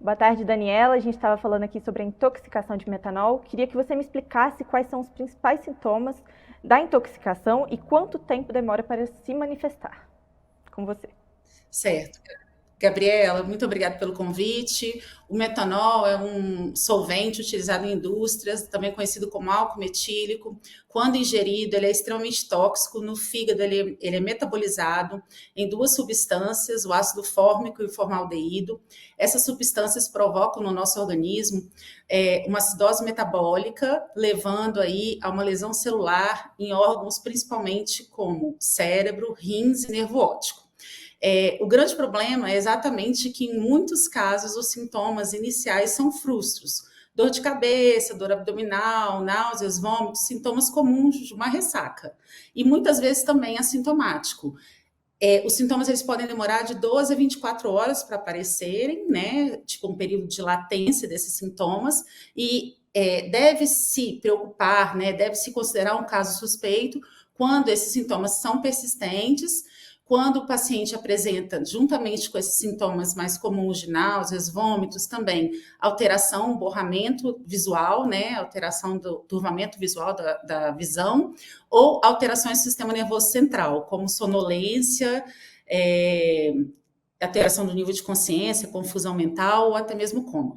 Boa tarde, Daniela. A gente estava falando aqui sobre a intoxicação de metanol. Queria que você me explicasse quais são os principais sintomas da intoxicação e quanto tempo demora para se manifestar. Com você. Certo. Gabriela, muito obrigada pelo convite. O metanol é um solvente utilizado em indústrias, também conhecido como álcool metílico. Quando ingerido, ele é extremamente tóxico. No fígado, ele é metabolizado em duas substâncias, o ácido fórmico e o formaldeído. Essas substâncias provocam no nosso organismo uma acidose metabólica, levando aí a uma lesão celular em órgãos, principalmente como cérebro, rins e nervo óptico. O grande problema é exatamente que, em muitos casos, os sintomas iniciais são frustros. Dor de cabeça, dor abdominal, náuseas, vômitos, sintomas comuns de uma ressaca. E muitas vezes também assintomático. Os sintomas eles podem demorar de 12 a 24 horas para aparecerem, né? Tipo um período de latência desses sintomas, e deve se preocupar, né? Deve se considerar um caso suspeito quando esses sintomas são persistentes, quando o paciente apresenta, juntamente com esses sintomas mais comuns de náuseas, vômitos, também alteração, borramento visual, né? Alteração do turvamento visual da visão, ou alterações do sistema nervoso central, como sonolência, é, alteração do nível de consciência, confusão mental ou até mesmo coma.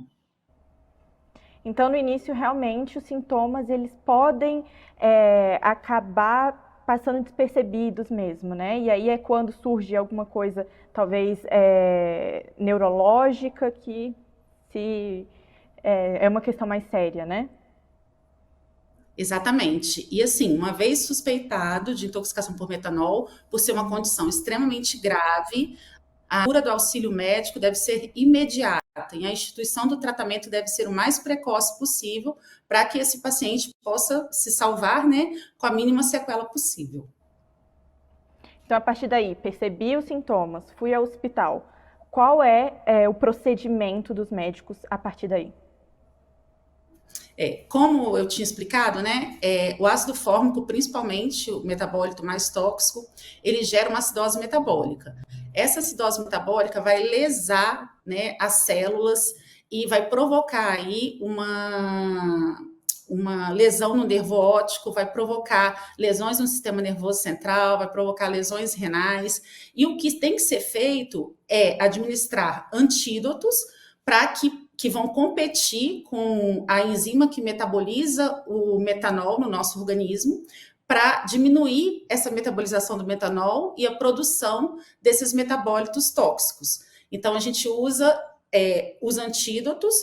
Então, no início, realmente, os sintomas eles podem acabar passando despercebidos mesmo, né? E aí é quando surge alguma coisa, talvez neurológica, que se, é uma questão mais séria, né? Exatamente. E assim, uma vez suspeitado de intoxicação por metanol, por ser uma Uhum. condição extremamente grave, a procura do auxílio médico deve ser imediata e a instituição do tratamento deve ser o mais precoce possível para que esse paciente possa se salvar, né, com a mínima sequela possível. Então, a partir daí, percebi os sintomas, fui ao hospital. Qual o procedimento dos médicos a partir daí? Como eu tinha explicado, né, o ácido fórmico, principalmente o metabólito mais tóxico, ele gera uma acidose metabólica. Essa acidose metabólica vai lesar, né, as células e vai provocar aí uma lesão no nervo óptico, vai provocar lesões no sistema nervoso central, vai provocar lesões renais. E o que tem que ser feito é administrar antídotos para que vão competir com a enzima que metaboliza o metanol no nosso organismo, para diminuir essa metabolização do metanol e a produção desses metabólitos tóxicos. Então, a gente usa os antídotos,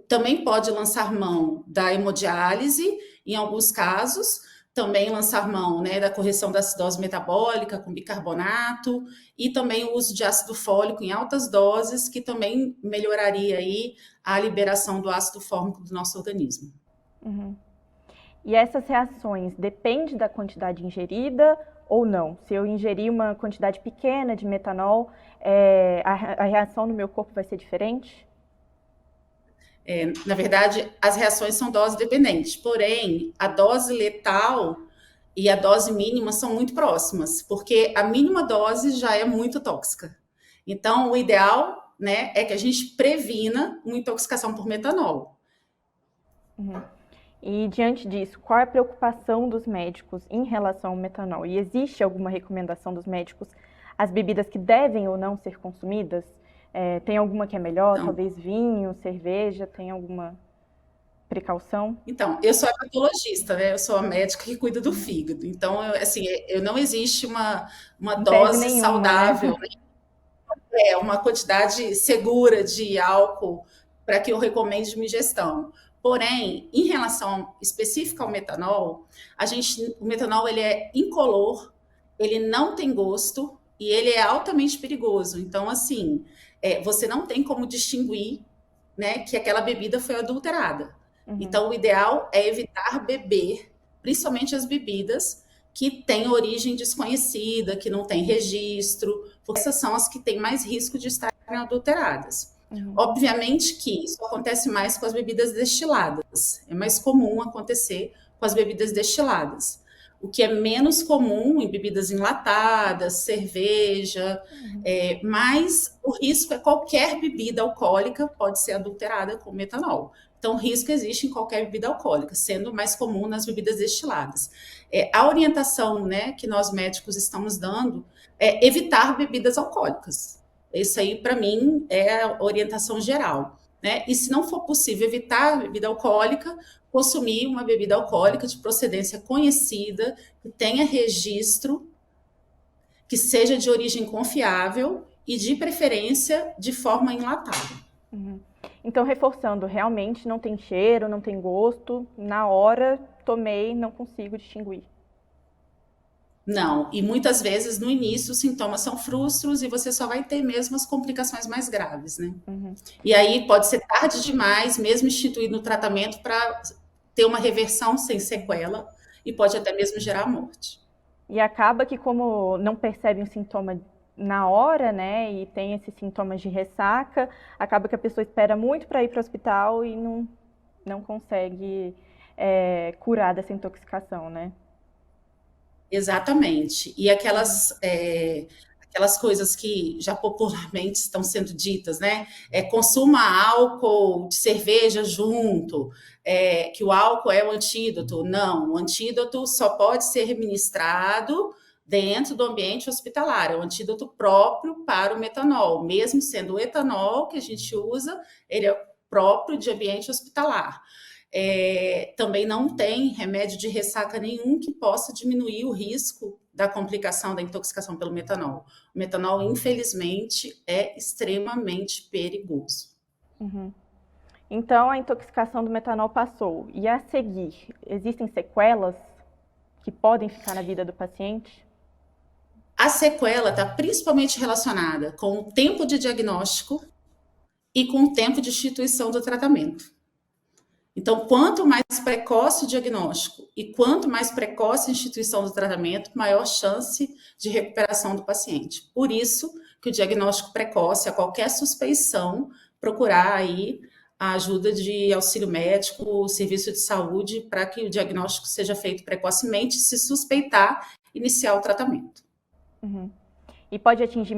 também pode lançar mão da hemodiálise, em alguns casos, também lançar mão, né, da correção da acidose metabólica com bicarbonato e também o uso de ácido fólico em altas doses, que também melhoraria aí a liberação do ácido fórmico do nosso organismo. Uhum. E essas reações dependem da quantidade ingerida ou não? Se eu ingerir uma quantidade pequena de metanol, a reação no meu corpo vai ser diferente? Na verdade, as reações são dose dependentes, porém, a dose letal e a dose mínima são muito próximas, porque a mínima dose já é muito tóxica. Então, o ideal, né, é que a gente previna uma intoxicação por metanol. Uhum. E diante disso, qual é a preocupação dos médicos em relação ao metanol? E existe alguma recomendação dos médicos as bebidas que devem ou não ser consumidas? Tem alguma que é melhor? Então, Talvez vinho, cerveja? Tem alguma precaução? eu sou hepatologista, né? Eu sou a médica que cuida do fígado. Então, assim, não existe uma Não teve dose nenhuma, saudável, né? né? Uma quantidade segura de álcool para que eu recomende uma ingestão. Porém, em relação específica ao metanol, o metanol ele é incolor, ele não tem gosto e ele é altamente perigoso. Então, assim, você não tem como distinguir, né, que aquela bebida foi adulterada. Uhum. Então, o ideal é evitar beber, principalmente as bebidas que têm origem desconhecida, que não tem registro, porque essas são as que têm mais risco de estarem adulteradas. Uhum. Obviamente que isso acontece mais com as bebidas destiladas, é mais comum acontecer com as bebidas destiladas. o que é menos comum em bebidas enlatadas, cerveja, mas o risco é qualquer bebida alcoólica pode ser adulterada com metanol. Então, o risco existe em qualquer bebida alcoólica, sendo mais comum nas bebidas destiladas. A orientação, né, que nós médicos estamos dando é evitar bebidas alcoólicas. Isso aí, para mim, é a orientação geral. Né? E se não for possível evitar a bebida alcoólica, consumir uma bebida alcoólica de procedência conhecida, que tenha registro, que seja de origem confiável e, de preferência, de forma enlatada. Então, reforçando, realmente não tem cheiro, não tem gosto, na hora tomei, não consigo distinguir. Não, e muitas vezes no início os sintomas são frustros e você só vai ter mesmo as complicações mais graves, né? E aí pode ser tarde demais, mesmo instituído no tratamento, para ter uma reversão sem sequela e pode até mesmo gerar a morte. E acaba que, como não percebe um sintoma na hora, né, e tem esses sintomas de ressaca, acaba que a pessoa espera muito para ir para o hospital e não consegue curar dessa intoxicação, né? Exatamente. E aquelas coisas que já popularmente estão sendo ditas, né? Consuma álcool de cerveja junto, que o álcool é o antídoto. Não, o antídoto só pode ser administrado dentro do ambiente hospitalar. É um antídoto próprio para o metanol. Mesmo sendo o etanol que a gente usa, ele é próprio de ambiente hospitalar. Também não tem remédio de ressaca nenhum que possa diminuir o risco da complicação da intoxicação pelo metanol. O metanol, infelizmente, é extremamente perigoso. Então, a intoxicação do metanol passou. E a seguir, existem sequelas que podem ficar na vida do paciente? A sequela está principalmente relacionada com o tempo de diagnóstico e com o tempo de instituição do tratamento. Então, quanto mais precoce o diagnóstico e quanto mais precoce a instituição do tratamento, maior chance de recuperação do paciente. Por isso que o diagnóstico precoce, a qualquer suspeição, procurar aí a ajuda de auxílio médico, o serviço de saúde, para que o diagnóstico seja feito precocemente, se suspeitar, iniciar o tratamento. E pode atingir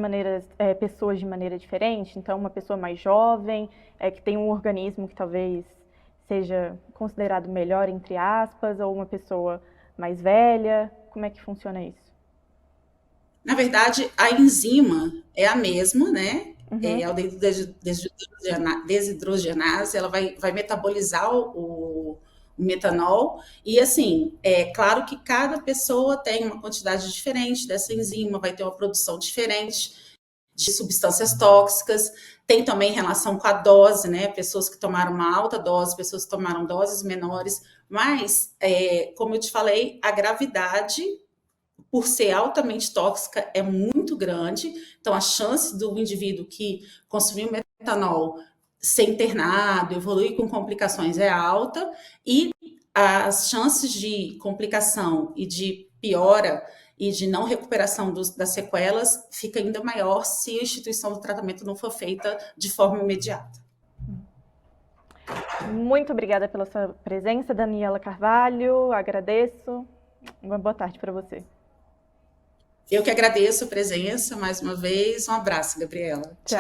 pessoas de maneira diferente? Então, uma pessoa mais jovem, que tem um organismo que talvez seja considerado melhor, entre aspas, ou uma pessoa mais velha? Como é que funciona isso? Na verdade, a enzima é a mesma, né? A desidrogenase, ela vai metabolizar o metanol. E, assim, é claro que cada pessoa tem uma quantidade diferente dessa enzima, vai ter uma produção diferente de substâncias tóxicas, tem também relação com a dose, né? Pessoas que tomaram uma alta dose, pessoas que tomaram doses menores, mas, como eu te falei, a gravidade, por ser altamente tóxica, é muito grande, então a chance do indivíduo que consumiu metanol ser internado, evoluir com complicações é alta, e as chances de complicação e de piora e de não recuperação das sequelas fica ainda maior se a instituição do tratamento não for feita de forma imediata. Muito obrigada pela sua presença, Daniela Carvalho, agradeço. Uma boa tarde para você. Eu que agradeço a presença mais uma vez. Um abraço, Gabriela. Tchau.